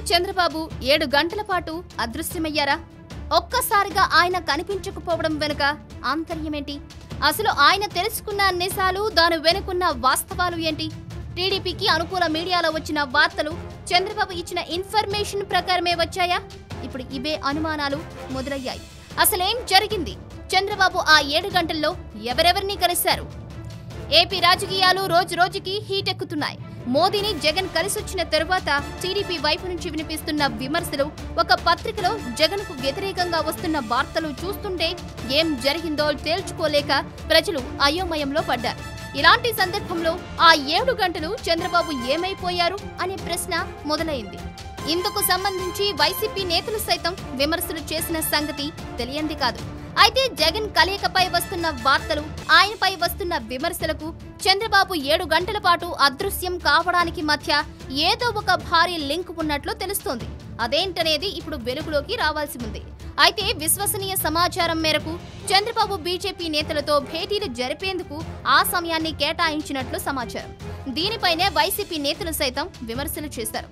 చంద్రబాబు 7 గంటల పాటు అదృశ్యమయ్యారా? ఒక్కసారిగా ఆయన కనిపించకపోవడం వెనుక ఆంతర్యమేంటి? అసలు ఆయన తెలుసుకున్న నిజాలు, దాని వెనుకున్న వాస్తవాలు ఏంటి? టీడీపీకి అనుకూల మీడియాలో వచ్చిన వార్తలు చంద్రబాబు ఇచ్చిన ఇన్ఫర్మేషన్ ప్రకారమే వచ్చాయా? ఇప్పుడు ఇవే అనుమానాలు మొదలయ్యాయి. అసలేం జరిగింది? చంద్రబాబు ఆ 7 గంటల్లో ఎవరెవరిని కలిశారు? ఏపీ రాజకీయాలు రోజు రోజుకి హీట్ ఎక్కుతున్నాయి. మోదీని జగన్ కలిసొచ్చిన తరువాత టీడీపీ వైపు నుంచి వినిపిస్తున్న విమర్శలు, ఒక పత్రికలో జగన్ కు వ్యతిరేకంగా వస్తున్న వార్తలు చూస్తుంటే ఏం జరిగిందో తేల్చుకోలేక ప్రజలు అయోమయంలో పడ్డారు. ఇలాంటి సందర్భంలో ఆ 7 గంటలు చంద్రబాబు ఏమైపోయారు అనే ప్రశ్న మొదలైంది. ఇందుకు సంబంధించి వైసీపీ నేతలు సైతం విమర్శలు చేసిన సంగతి తెలియంది కాదు. అయితే జగన్ కలయికపై వస్తున్న వార్తలు, ఆయనపై వస్తున్న విమర్శలకు చంద్రబాబు 7 గంటల పాటు అదృశ్యం కావడానికి మధ్య ఏదో ఒక భారీ లింక్ ఉన్నట్లు తెలుస్తోంది. అదేంటనేది ఇప్పుడు వెలుగులోకి రావాల్సి ఉంది. అయితే విశ్వసనీయ సమాచారం మేరకు చంద్రబాబు బీజేపీ నేతలతో భేటీలు జరిపేందుకు ఆ సమయాన్ని కేటాయించినట్లు సమాచారం. దీనిపైనే వైసీపీ నేతలు సైతం విమర్శలు చేశారు.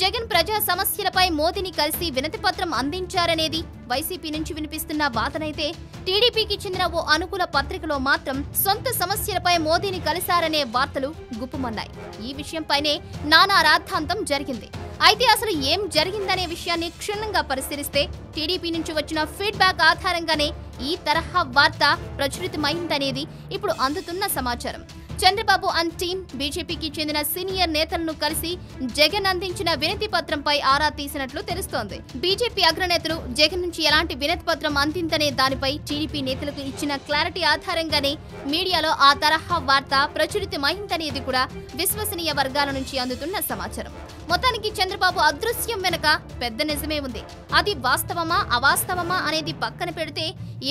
జగన్ ప్రజా సమస్యలపై మోదీని కలిసి వినతి పత్రం అందించారనేది వైసీపీ నుంచి వినిపిస్తున్న వాదనైతే, టీడీపీకి చెందిన ఓ అనుకూల పత్రికలో మాత్రం సొంత సమస్యలపై మోదీని కలిశారనే వార్తలు గుప్పుమన్నాయి. ఈ విషయంపైనే నానా రాద్ధాంతం జరిగింది. అయితే అసలు ఏం జరిగిందనే విషయాన్ని క్షుణ్ణంగా పరిశీలిస్తే టీడీపీ నుంచి వచ్చిన ఫీడ్బ్యాక్ ఆధారంగానే ఈ తరహా వార్త ప్రచురితమైందనేది ఇప్పుడు అందుతున్న సమాచారం. చంద్రబాబు అండ్ టీం బీజేపీకి చెందిన సీనియర్ నేతలను కలిసి జగన్ అందించిన వినతి పత్రంపై ఆరా తీసినట్లు తెలుస్తోంది. బీజేపీ అగ్రనేతలు జగన్ నుంచి ఎలాంటి వినతి పత్రం అందిందనే దానిపై టీడీపీ నేతలకు ఇచ్చిన క్లారిటీ ఆధారంగానే మీడియాలో ఆ తరహా వార్త ప్రచురితమైందనేది కూడా విశ్వసనీయ వర్గాల నుంచి అందుతున్న సమాచారం. మొత్తానికి చంద్రబాబు అదృశ్యం వెనుక పెద్ద నిజమే ఉంది. అది వాస్తవమా అవాస్తవమా అనేది పక్కన పెడితే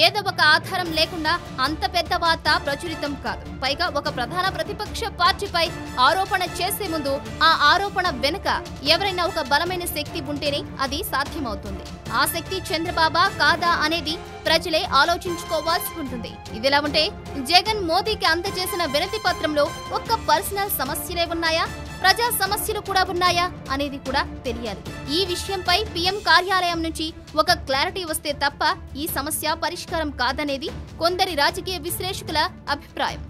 ఏదో ఒక ఆధారం లేకుండా అంత పెద్ద వార్త ప్రచురితం కాదు. పైగా ఒక ప్రధాన ప్రతిపక్ష పార్టీపై ఆరోపణ చేసే ముందు ఆ ఆరోపణ వెనుక ఎవరైనా ఒక బలమైన శక్తి ఉంటేనే అది సాధ్యమవుతుంది. ఆ శక్తి చంద్రబాబా కాదా అనేది ప్రజలే ఆలోచించుకోవాల్సి ఉంటుంది. ఇదిలా ఉంటే జగన్ మోదీకి అందజేసిన వినతి పత్రంలో ఒక్క పర్సనల్ సమస్యలే ఉన్నాయా, ప్రజా సమస్యలు కూడా ఉన్నాయా అనేది కూడా తెలియాలి. ఈ విషయంపై పీఎం కార్యాలయం నుంచి ఒక క్లారిటీ వస్తే తప్ప ఈ సమస్య పరిష్కారం కాదనేది కొందరి రాజకీయ విశ్లేషకుల అభిప్రాయం.